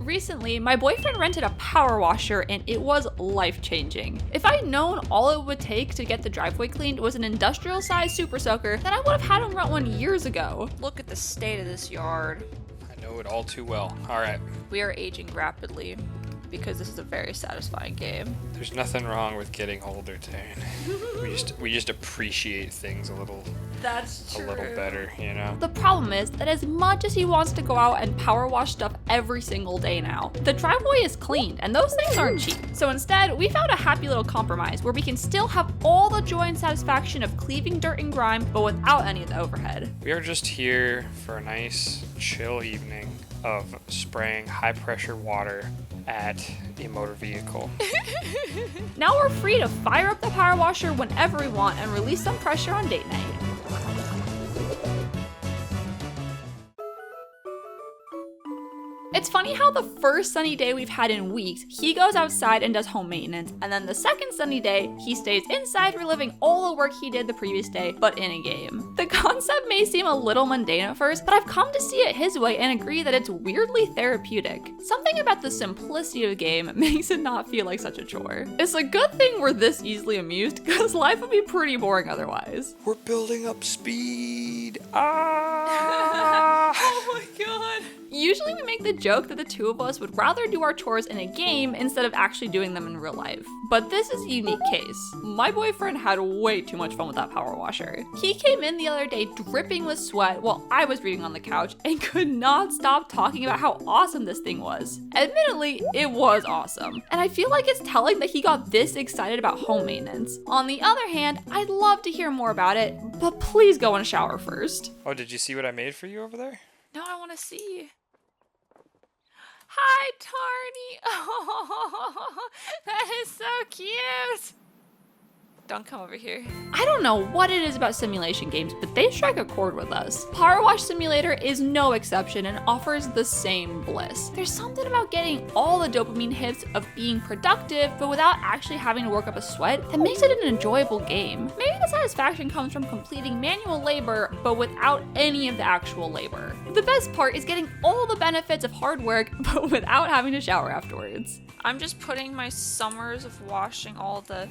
Recently, my boyfriend rented a PowerWasher and it was life-changing. If I'd known all it would take to get the driveway cleaned was an industrial-sized super soaker, then I would have had him rent one years ago. Look at the state of this yard. I know it all too well. All right. We are aging rapidly because this is a very satisfying game. There's nothing wrong with getting older, Taryn. we just appreciate things a little better, you know? The problem is that as much as he wants to go out and power wash stuff every single day now, the driveway is cleaned and those things aren't cheap. So instead, we found a happy little compromise where we can still have all the joy and satisfaction of cleaving dirt and grime, but without any of the overhead. We are just here for a nice, chill evening of spraying high-pressure water at a motor vehicle. Now we're free to fire up the power washer whenever we want and release some pressure on date night. It's funny how the first sunny day we've had in weeks, he goes outside and does home maintenance, and then the second sunny day, he stays inside reliving all the work he did the previous day, but in a game. The concept may seem a little mundane at first, but I've come to see it his way and agree that it's weirdly therapeutic. Something about the simplicity of the game makes it not feel like such a chore. It's a good thing we're this easily amused, because life would be pretty boring otherwise. We're building up speed. Oh my god. Usually we make the joke that the two of us would rather do our chores in a game instead of actually doing them in real life. But this is a unique case. My boyfriend had way too much fun with that power washer. He came in the other day dripping with sweat while I was reading on the couch and could not stop talking about how awesome this thing was. Admittedly, it was awesome. And I feel like it's telling that he got this excited about home maintenance. On the other hand, I'd love to hear more about it, but please go in a shower first. Oh, did you see what I made for you over there? No, I want to see. Hi, Tarny. Oh, that is so cute. Don't come over here. I don't know what it is about simulation games, but they strike a chord with us. PowerWash Simulator is no exception and offers the same bliss. There's something about getting all the dopamine hits of being productive, but without actually having to work up a sweat that makes it an enjoyable game. Maybe the satisfaction comes from completing manual labor, but without any of the actual labor. The best part is getting all the benefits of hard work, but without having to shower afterwards. I'm just putting my summers of washing all the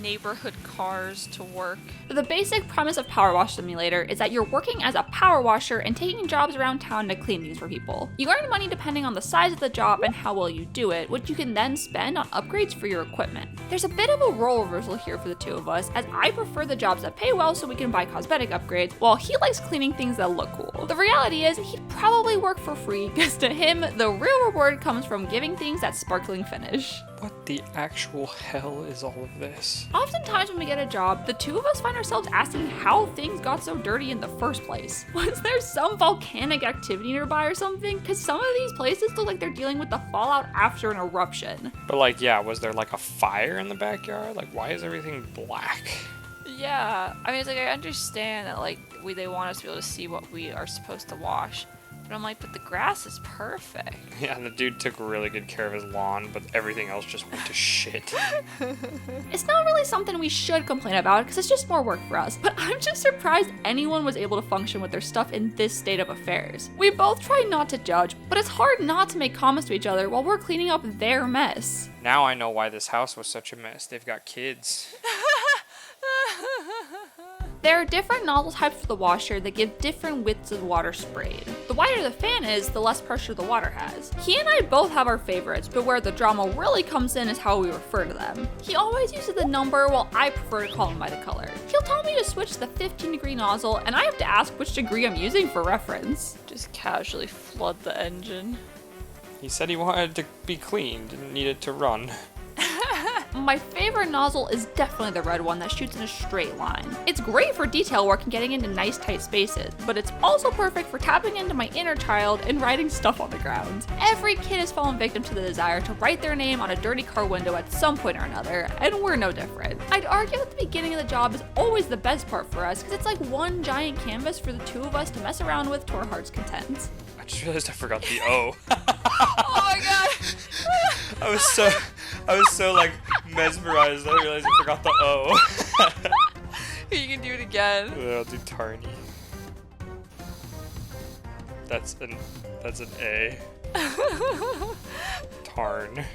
neighborhood cars to work. The basic premise of PowerWash Simulator is that you're working as a power washer and taking jobs around town to clean these for people. You earn money depending on the size of the job and how well you do it, which you can then spend on upgrades for your equipment. There's a bit of a role reversal here for the two of us, as I prefer the jobs that pay well so we can buy cosmetic upgrades, while he likes cleaning things that look cool. The reality is, he'd probably work for free, because to him, the real reward comes from giving things that sparkling finish. What the actual hell is all of this? Oftentimes when we get a job, the two of us find ourselves asking how things got so dirty in the first place. Was there some volcanic activity nearby or something? Because some of these places look like they're dealing with the fallout after an eruption. But like, yeah, was there like a fire in the backyard? Like, why is everything black? Yeah, I mean, it's like, I understand that like they want us to be able to see what we are supposed to wash. But I'm like, but the grass is perfect. Yeah, and the dude took really good care of his lawn, but everything else just went to shit. It's not really something we should complain about, because it's just more work for us. But I'm just surprised anyone was able to function with their stuff in this state of affairs. We both try not to judge, but it's hard not to make comments to each other while we're cleaning up their mess. Now I know why this house was such a mess. They've got kids. There are different nozzle types for the washer that give different widths of water sprayed. The wider the fan is, the less pressure the water has. He and I both have our favorites, but where the drama really comes in is how we refer to them. He always uses the number, while I prefer to call him by the color. He'll tell me to switch the 15-degree nozzle, and I have to ask which degree I'm using for reference. Just casually flood the engine. He said he wanted to be clean, didn't need it to run. My favorite nozzle is definitely the red one that shoots in a straight line. It's great for detail work and getting into nice tight spaces, but it's also perfect for tapping into my inner child and writing stuff on the ground. Every kid has fallen victim to the desire to write their name on a dirty car window at some point or another, and we're no different. I'd argue that the beginning of the job is always the best part for us, because it's like one giant canvas for the two of us to mess around with to our heart's content. I just realized I forgot the O. Oh my god! I was so like mesmerized. I realized I forgot the O. You can do it again. I'll do Tarny. That's an A. Tarn.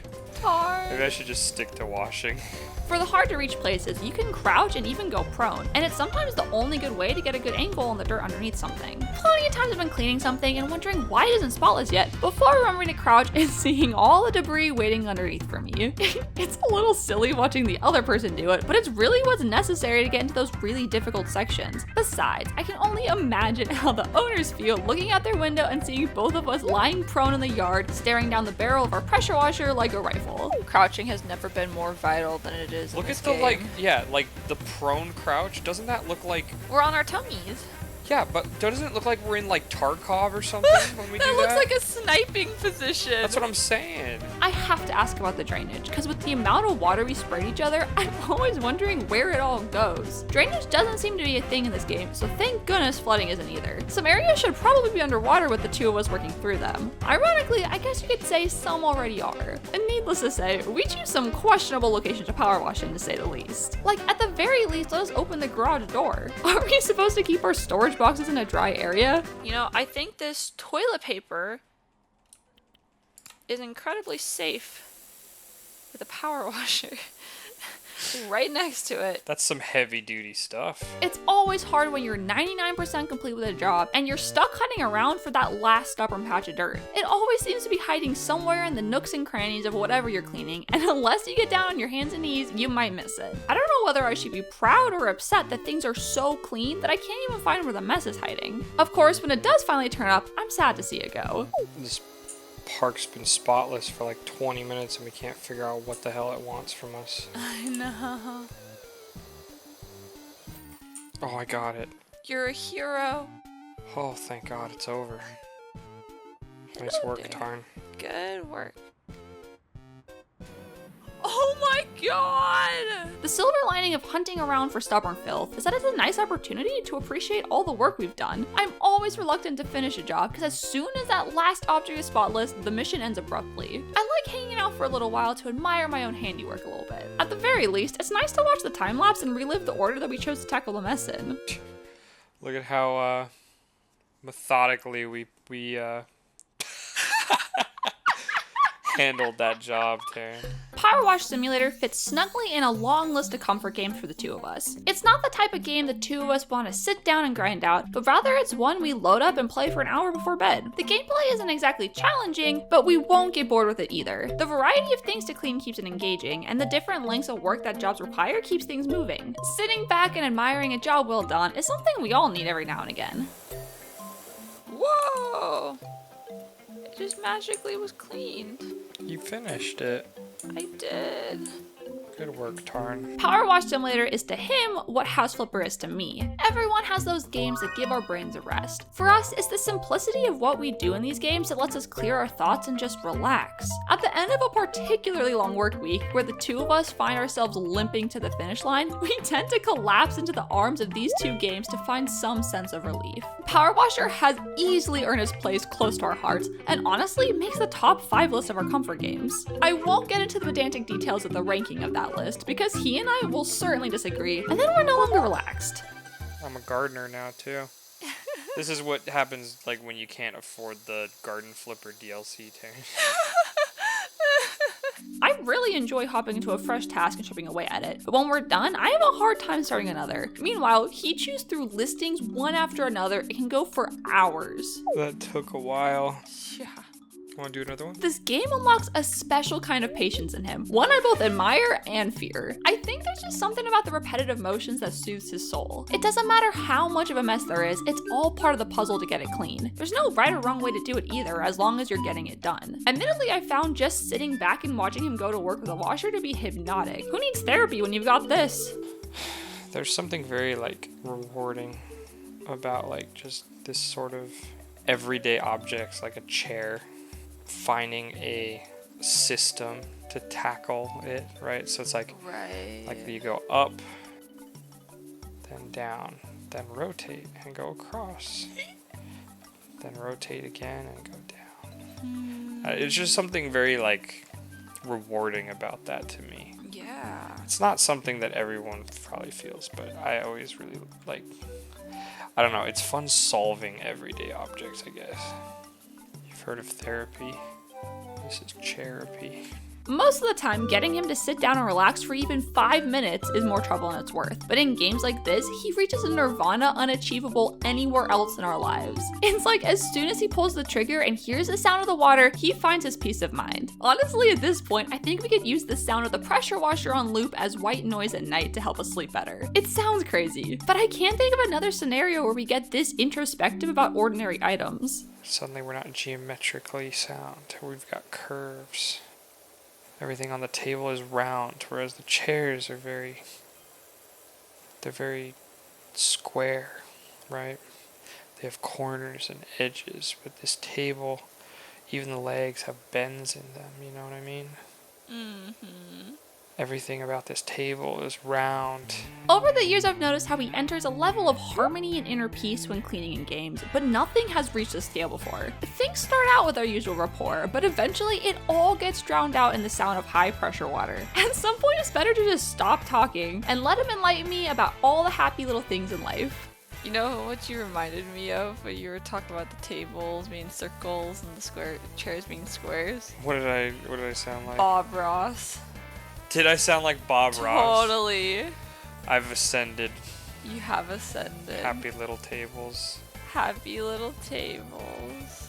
Darn. Maybe I should just stick to washing. For the hard to reach places, you can crouch and even go prone, and it's sometimes the only good way to get a good angle on the dirt underneath something. Plenty of times I've been cleaning something and wondering why it isn't spotless yet, before remembering to crouch and seeing all the debris waiting underneath for me. It's a little silly watching the other person do it, but it's really what's necessary to get into those really difficult sections. Besides, I can only imagine how the owners feel looking out their window and seeing both of us lying prone in the yard, staring down the barrel of our pressure washer like a rifle. Crouching has never been more vital than it is in Look at this the, game. like, yeah, like the prone crouch. Doesn't that look like... We're on our tummies. Yeah, but doesn't it look like we're in, like, Tarkov or something when we do That that? looks like a sniping position. That's what I'm saying. I have to ask about the drainage, because with the amount of water we sprayed each other, I'm always wondering where it all goes. Drainage doesn't seem to be a thing in this game, so thank goodness flooding isn't either. Some areas should probably be underwater with the two of us working through them. Ironically, I guess you could say some already are. And needless to say, we choose some questionable locations to power wash in, to say the least. Like, at the very least, let us open the garage door. Are we supposed to keep our storage boxes in a dry area? You know, I think this toilet paper is incredibly safe with a power washer right next to it. That's some heavy-duty stuff. It's always hard when you're 99% complete with a job and you're stuck hunting around for that last stubborn patch of dirt. It always seems to be hiding somewhere in the nooks and crannies of whatever you're cleaning, and unless you get down on your hands and knees, you might miss it. I don't know whether I should be proud or upset that things are so clean that I can't even find where the mess is hiding. Of course, when it does finally turn up, I'm sad to see it go. This park's been spotless for like 20 minutes and we can't figure out what the hell it wants from us. I know. Oh, I got it. You're a hero. Oh, thank God it's over. Nice Hello work, there. Tarn. Good work. Oh my god! The silver lining of hunting around for stubborn filth is that it's a nice opportunity to appreciate all the work we've done. I'm always reluctant to finish a job because as soon as that last object is spotless, the mission ends abruptly. I like hanging out for a little while to admire my own handiwork a little bit. At the very least, it's nice to watch the time lapse and relive the order that we chose to tackle the mess in. Look at how methodically we handled that job, Taryn. PowerWash Simulator fits snugly in a long list of comfort games for the two of us. It's not the type of game the two of us want to sit down and grind out, but rather it's one we load up and play for an hour before bed. The gameplay isn't exactly challenging, but we won't get bored with it either. The variety of things to clean keeps it engaging, and the different lengths of work that jobs require keeps things moving. Sitting back and admiring a job well done is something we all need every now and again. Whoa! It just magically was cleaned. You finished it. I did. Good work, Tarn. PowerWash Simulator is to him what House Flipper is to me. Everyone has those games that give our brains a rest. For us, it's the simplicity of what we do in these games that lets us clear our thoughts and just relax. At the end of a particularly long work week, where the two of us find ourselves limping to the finish line, we tend to collapse into the arms of these two games to find some sense of relief. PowerWasher has easily earned its place close to our hearts, and honestly makes the top 5 list of our comfort games. I won't get into the pedantic details of the ranking of that list, because he and I will certainly disagree, and then we're no longer relaxed. I'm a gardener now, too. This is what happens, like, when you can't afford the Garden Flipper DLC, Taryn. I really enjoy hopping into a fresh task and chipping away at it, but when we're done, I have a hard time starting another. Meanwhile, he chews through listings one after another. It can go for hours. That took a while. Yeah. Want to do another one? This game unlocks a special kind of patience in him, one I both admire and fear. I think there's just something about the repetitive motions that soothes his soul. It doesn't matter how much of a mess there is, it's all part of the puzzle to get it clean. There's no right or wrong way to do it either, as long as you're getting it done. Admittedly, I found just sitting back and watching him go to work with a washer to be hypnotic. Who needs therapy when you've got this? There's something very, like, rewarding about, like, just this sort of everyday objects, like a chair, finding a system to tackle it, right? So it's like, Right. like you go up, then down, then rotate and go across, then rotate again and go down. It's just something very, like, rewarding about that to me. Yeah. It's not something that everyone probably feels, but I always really, like, I don't know, it's fun solving everyday objects, I guess. You I've heard of therapy. This is charity. Most of the time, getting him to sit down and relax for even 5 minutes is more trouble than it's worth. But in games like this, he reaches a nirvana unachievable anywhere else in our lives. It's like as soon as he pulls the trigger and hears the sound of the water, he finds his peace of mind. Honestly, at this point, I think we could use the sound of the pressure washer on loop as white noise at night to help us sleep better. It sounds crazy, but I can't think of another scenario where we get this introspective about ordinary items. Suddenly we're not geometrically sound. We've got curves. Everything on the table is round, whereas the chairs are very square, right? They have corners and edges, but this table, even the legs have bends in them, you know what I mean? Mm-hmm. Everything about this table is round. Over the years, I've noticed how he enters a level of harmony and inner peace when cleaning in games, but nothing has reached this scale before. Things start out with our usual rapport, but eventually it all gets drowned out in the sound of high-pressure water. At some point, it's better to just stop talking and let him enlighten me about all the happy little things in life. You know what you reminded me of when you were talking about the tables being circles and the chairs being squares? What did I sound like? Bob Ross. Did I sound like Bob Ross? Totally. I've ascended. You have ascended. Happy little tables. Happy little tables.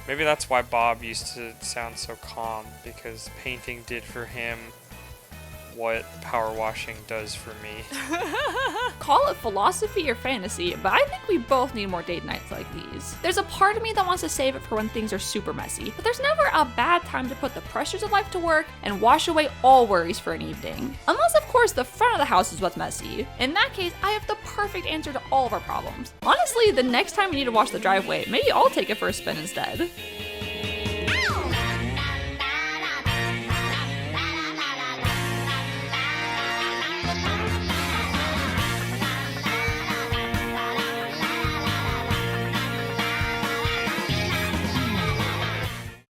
Maybe that's why Bob used to sound so calm, because painting did for him what power washing does for me. Call it philosophy or fantasy, but I think we both need more date nights like these. There's a part of me that wants to save it for when things are super messy, but there's never a bad time to put the pressures of life to work and wash away all worries for an evening. Unless, of course, the front of the house is what's messy. In that case, I have the perfect answer to all of our problems. Honestly, the next time we need to wash the driveway, maybe I'll take it for a spin instead.